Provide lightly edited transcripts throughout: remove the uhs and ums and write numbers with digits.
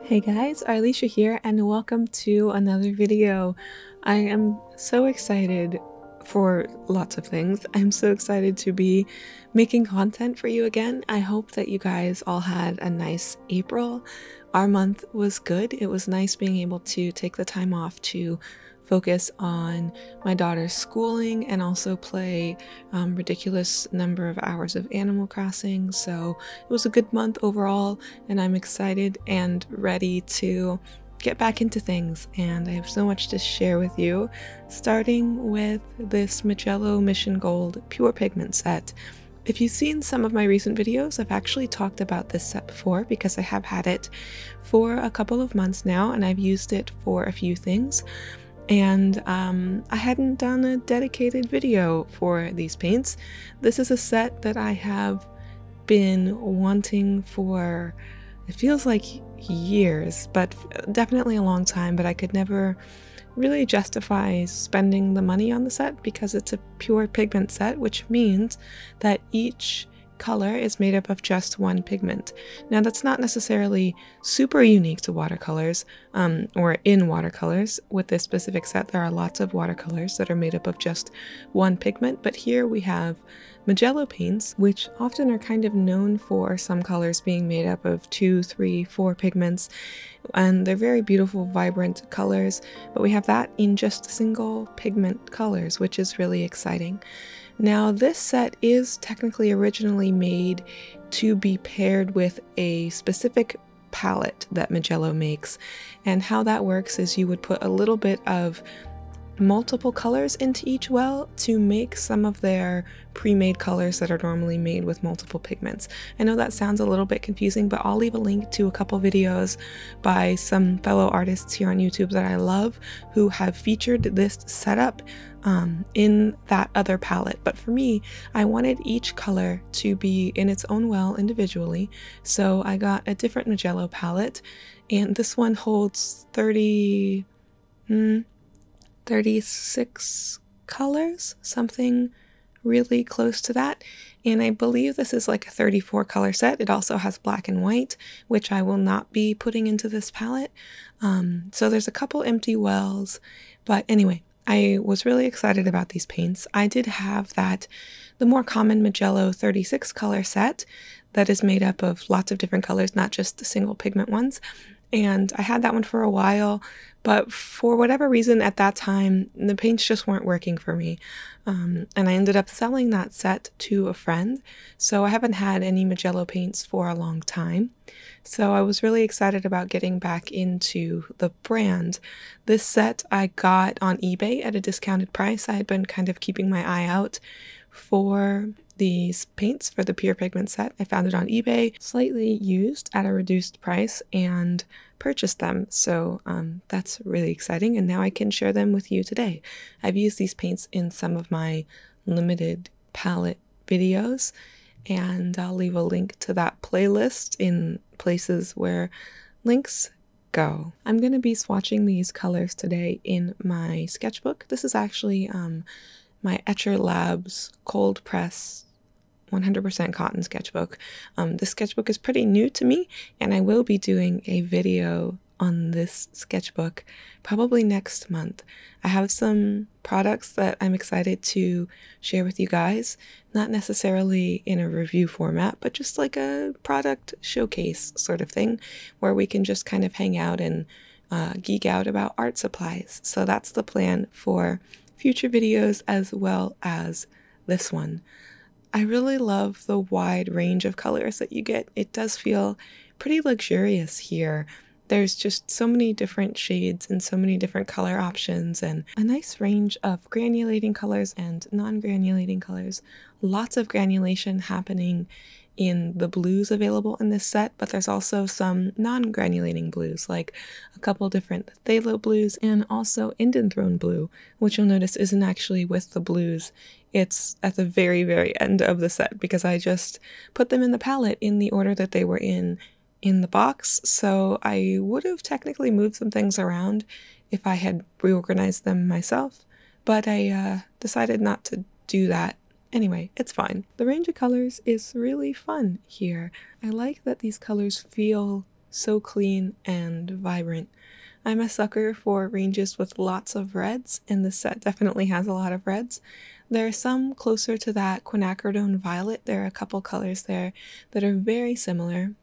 Hey guys, Arleesha here and welcome to another video. I am so excited for lots of things. I'm so excited to be making content for you again. I hope that you guys all had a nice April. Our month was good. It was nice being able to take the time off to focus on my daughter's schooling and also play ridiculous number of hours of Animal Crossing. So it was a good month overall, and I'm excited and ready to get back into things, and I have so much to share with you, starting with this Mijello Mission Gold Pure Pigment set. If you've seen some of my recent videos, I've actually talked about this set before because I have had it for a couple of months now and I've used it for a few things. And I hadn't done a dedicated video for these paints. This is a set that I have been wanting for, it feels like years, but definitely a long time, but I could never really justify spending the money on the set because it's a pure pigment set, which means that each color is made up of just one pigment. Now that's not necessarily super unique to watercolors or in watercolors. With this specific set there are lots of watercolors that are made up of just one pigment, but here we have Mijello paints, which often are kind of known for some colors being made up of 2, 3, 4 pigments, and they're very beautiful, vibrant colors, but we have that in just single pigment colors, which is really exciting. Now this set is technically originally made to be paired with a specific palette that Mijello makes, and how that works is you would put a little bit of multiple colors into each well to make some of their pre-made colors that are normally made with multiple pigments. I know that sounds a little bit confusing, but I'll leave a link to a couple videos by some fellow artists here on YouTube that I love who have featured this setup in that other palette. But for me, I wanted each color to be in its own well individually, so I got a different Mijello palette, and this one holds 36 colors, something really close to that, and I believe this is like a 34 color set. It also has black and white, which I will not be putting into this palette. So there's a couple empty wells, but anyway, I was really excited about these paints. I did have the more common Mijello 36 color set that is made up of lots of different colors, not just the single pigment ones. And I had that one for a while, but for whatever reason at that time, the paints just weren't working for me. And I ended up selling that set to a friend, so I haven't had any Mijello paints for a long time. So I was really excited about getting back into the brand. This set I got on eBay at a discounted price. I had been kind of keeping my eye out for these paints for the pure pigment set. I found it on eBay, slightly used at a reduced price, and purchased them. So that's really exciting, and now I can share them with you today. I've used these paints in some of my limited palette videos, and I'll leave a link to that playlist in places where links go. I'm going to be swatching these colors today in my sketchbook. This is actually my Etcher Labs cold press 100% cotton sketchbook. This sketchbook is pretty new to me, and I will be doing a video on this sketchbook probably next month. I have some products that I'm excited to share with you guys, not necessarily in a review format, but just like a product showcase sort of thing where we can just kind of hang out and geek out about art supplies. So that's the plan for future videos as well as this one. I really love the wide range of colors that you get. It does feel pretty luxurious here. There's just so many different shades and so many different color options, and a nice range of granulating colors and non-granulating colors. Lots of granulation happening in the blues available in this set, but there's also some non-granulating blues, like a couple different phthalo blues and also Indian Throne blue, which you'll notice isn't actually with the blues. It's at the very, very end of the set because I just put them in the palette in the order that they were in the box, so I would have technically moved some things around if I had reorganized them myself, but I decided not to do that. Anyway, it's fine. The range of colors is really fun here. I like that these colors feel so clean and vibrant. I'm a sucker for ranges with lots of reds, and this set definitely has a lot of reds. There are some closer to that quinacridone violet. There are a couple colors there that are very similar.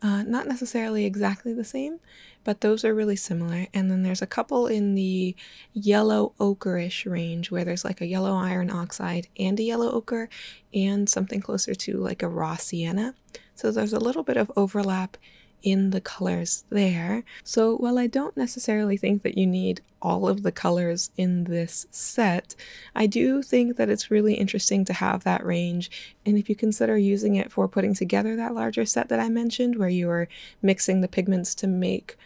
Not necessarily exactly the same, but those are really similar. And then there's a couple in the yellow ochreish range where there's like a yellow iron oxide and a yellow ochre and something closer to like a raw sienna. So there's a little bit of overlap in the colors there. So while I don't necessarily think that you need all of the colors in this set, I do think that it's really interesting to have that range. And if you consider using it for putting together that larger set that I mentioned, where you are mixing the pigments to make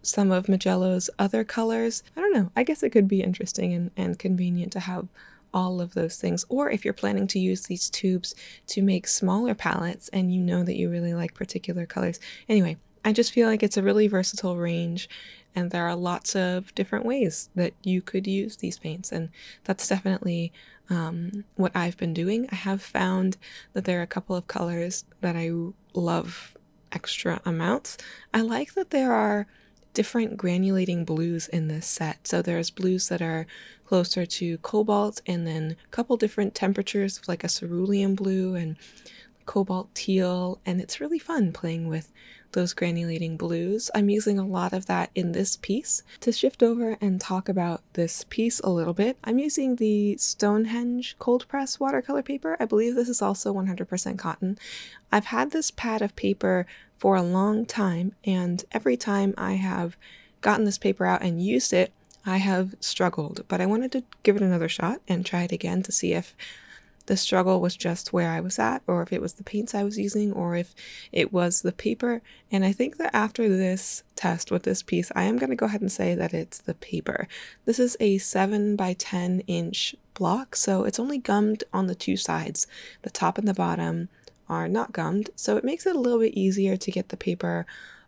some of Mijello's other colors, I don't know, I guess it could be interesting and convenient to have all of those things. Or if you're planning to use these tubes to make smaller palettes and you know that you really like particular colors. Anyway, I just feel like it's a really versatile range and there are lots of different ways that you could use these paints, and that's definitely what I've been doing. I have found that there are a couple of colors that I love extra amounts. I like that there are different granulating blues in this set. So there's blues that are closer to cobalt, and then a couple different temperatures of like a cerulean blue and cobalt teal, and it's really fun playing with those granulating blues. I'm using a lot of that in this piece. To shift over and talk about this piece a little bit, I'm using the Stonehenge cold press watercolor paper. I believe this is also 100% cotton. I've had this pad of paper for a long time, and every time I have gotten this paper out and used it, I have struggled, but I wanted to give it another shot and try it again to see if the struggle was just where I was at, or if it was the paints I was using, or if it was the paper. And I think that after this test with this piece, I am going to go ahead and say that it's the paper. This is a 7 by 10 inch block, so it's only gummed on the two sides. The top and the bottom are not gummed, so it makes it a little bit easier to get the paper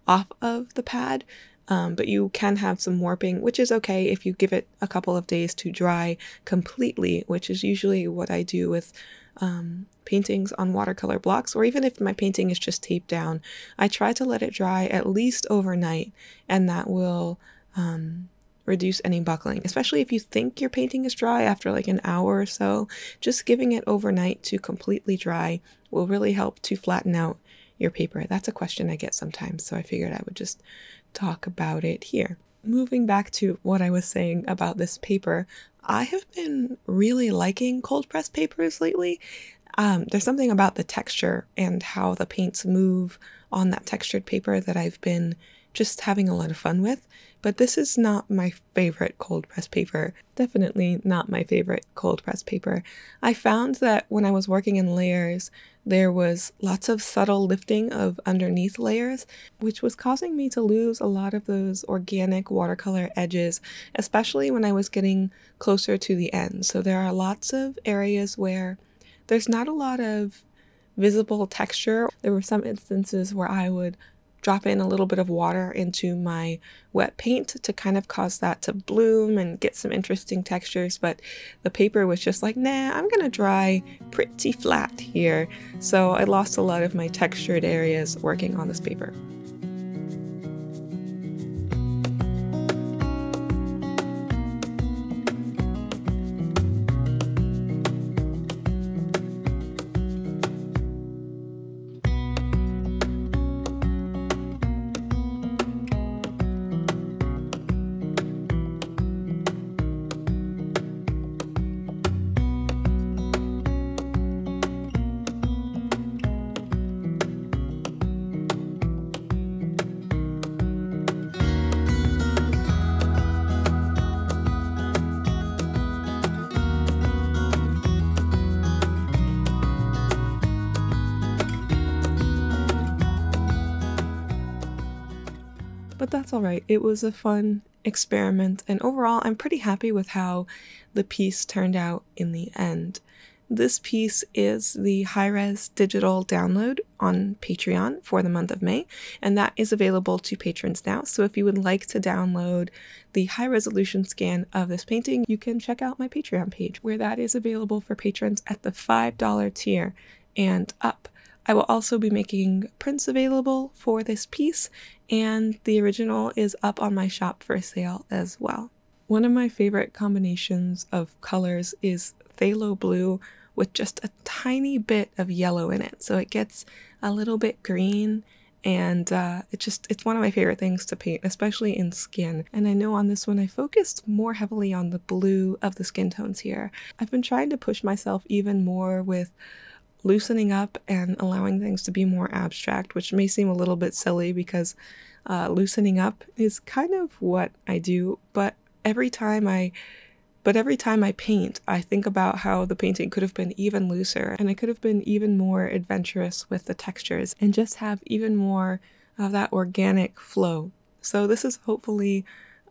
off of the pad. But you can have some warping, which is okay if you give it a couple of days to dry completely, which is usually what I do with paintings on watercolor blocks, or even if my painting is just taped down, I try to let it dry at least overnight, and that will reduce any buckling, especially if you think your painting is dry after like an hour or so. Just giving it overnight to completely dry will really help to flatten out your paper. That's a question I get sometimes, so I figured I would just talk about it here. Moving back to what I was saying about this paper, I have been really liking cold press papers lately. There's something about the texture and how the paints move on that textured paper that I've been just having a lot of fun with, but this is not my favorite cold press paper. Definitely not my favorite cold press paper. I found that when I was working in layers, there was lots of subtle lifting of underneath layers, which was causing me to lose a lot of those organic watercolor edges, especially when I was getting closer to the end. So there are lots of areas where there's not a lot of visible texture. There were some instances where I would drop in a little bit of water into my wet paint to kind of cause that to bloom and get some interesting textures, but the paper was just like, nah, I'm gonna dry pretty flat here. So I lost a lot of my textured areas working on this paper. But that's all right. It was a fun experiment, and overall I'm pretty happy with how the piece turned out in the end. This piece is the high-res digital download on Patreon for the month of May, and that is available to patrons now. So if you would like to download the high-resolution scan of this painting, you can check out my Patreon page, where that is available for patrons at the $5 tier and up. I will also be making prints available for this piece, and the original is up on my shop for sale as well. One of my favorite combinations of colors is phthalo blue with just a tiny bit of yellow in it. So it gets a little bit green, and it's one of my favorite things to paint, especially in skin. And I know on this one I focused more heavily on the blue of the skin tones here. I've been trying to push myself even more with loosening up and allowing things to be more abstract, which may seem a little bit silly because loosening up is kind of what I do, but every time I paint, I think about how the painting could have been even looser, and I could have been even more adventurous with the textures and just have even more of that organic flow. So this is hopefully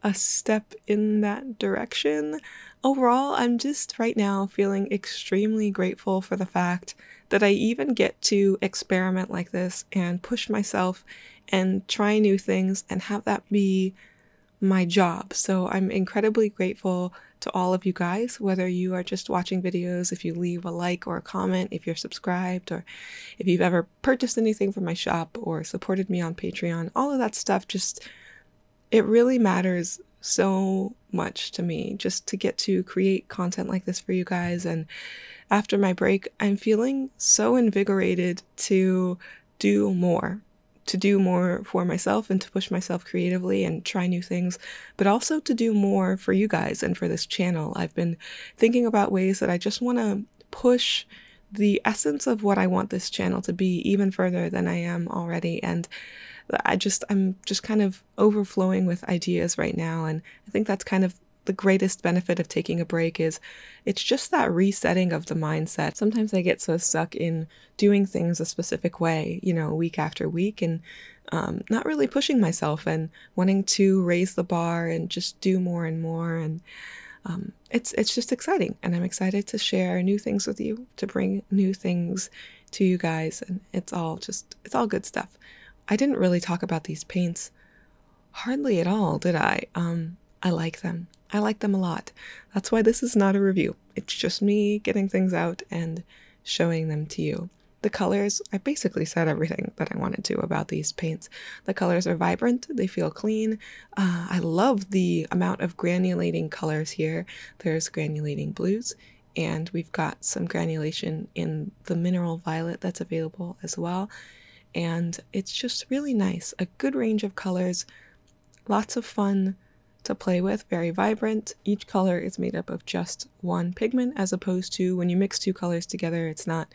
a step in that direction. Overall, I'm just right now feeling extremely grateful for the fact that I even get to experiment like this and push myself and try new things and have that be my job. So I'm incredibly grateful to all of you guys, whether you are just watching videos, if you leave a like or a comment, if you're subscribed, or if you've ever purchased anything from my shop or supported me on Patreon. All of that stuff, just, it really matters so much to me just to get to create content like this for you guys. And after my break, I'm feeling so invigorated to do more for myself and to push myself creatively and try new things, but also to do more for you guys and for this channel. I've been thinking about ways that I just want to push the essence of what I want this channel to be even further than I am already, and I'm just kind of overflowing with ideas right now. And I think that's kind of the greatest benefit of taking a break, is it's just that resetting of the mindset. Sometimes I get so stuck in doing things a specific way, you know, week after week, and not really pushing myself and wanting to raise the bar and just do more and more. And it's just exciting, and I'm excited to share new things with you, to bring new things to you guys, and it's all good stuff. I didn't really talk about these paints hardly at all, did I? I like them. I like them a lot. That's why this is not a review. It's just me getting things out and showing them to you. The colors, I basically said everything that I wanted to about these paints. The colors are vibrant, they feel clean. I love the amount of granulating colors here. There's granulating blues, and we've got some granulation in the mineral violet that's available as well. And it's just really nice. A good range of colors, lots of fun to play with, very vibrant. Each color is made up of just one pigment, as opposed to when you mix two colors together, it's not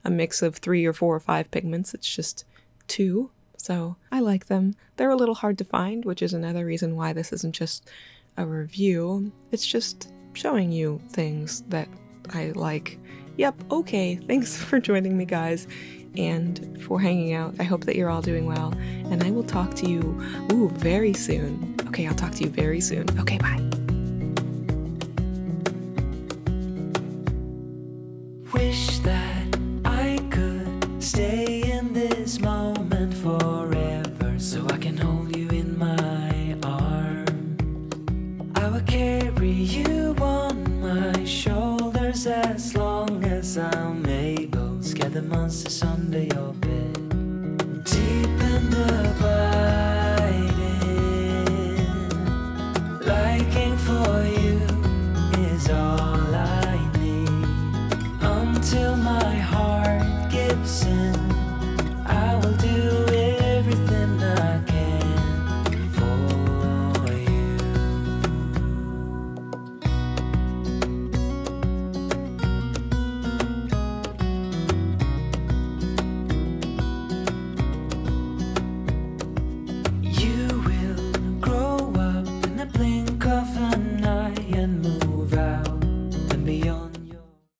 a mix of 3 or 4 or 5 pigments, it's just 2. So I like them. They're a little hard to find, which is another reason why this isn't just a review. It's just showing you things that I like. Yep, okay, thanks for joining me, guys, and for hanging out. I hope that you're all doing well, and I will talk to you, very soon. Okay, I'll talk to you very soon. Okay, bye. Wish that I could stay in this moment forever, so I can hold you in my arms. I will carry you on my shoulders as long as I'm able. Scare the monsters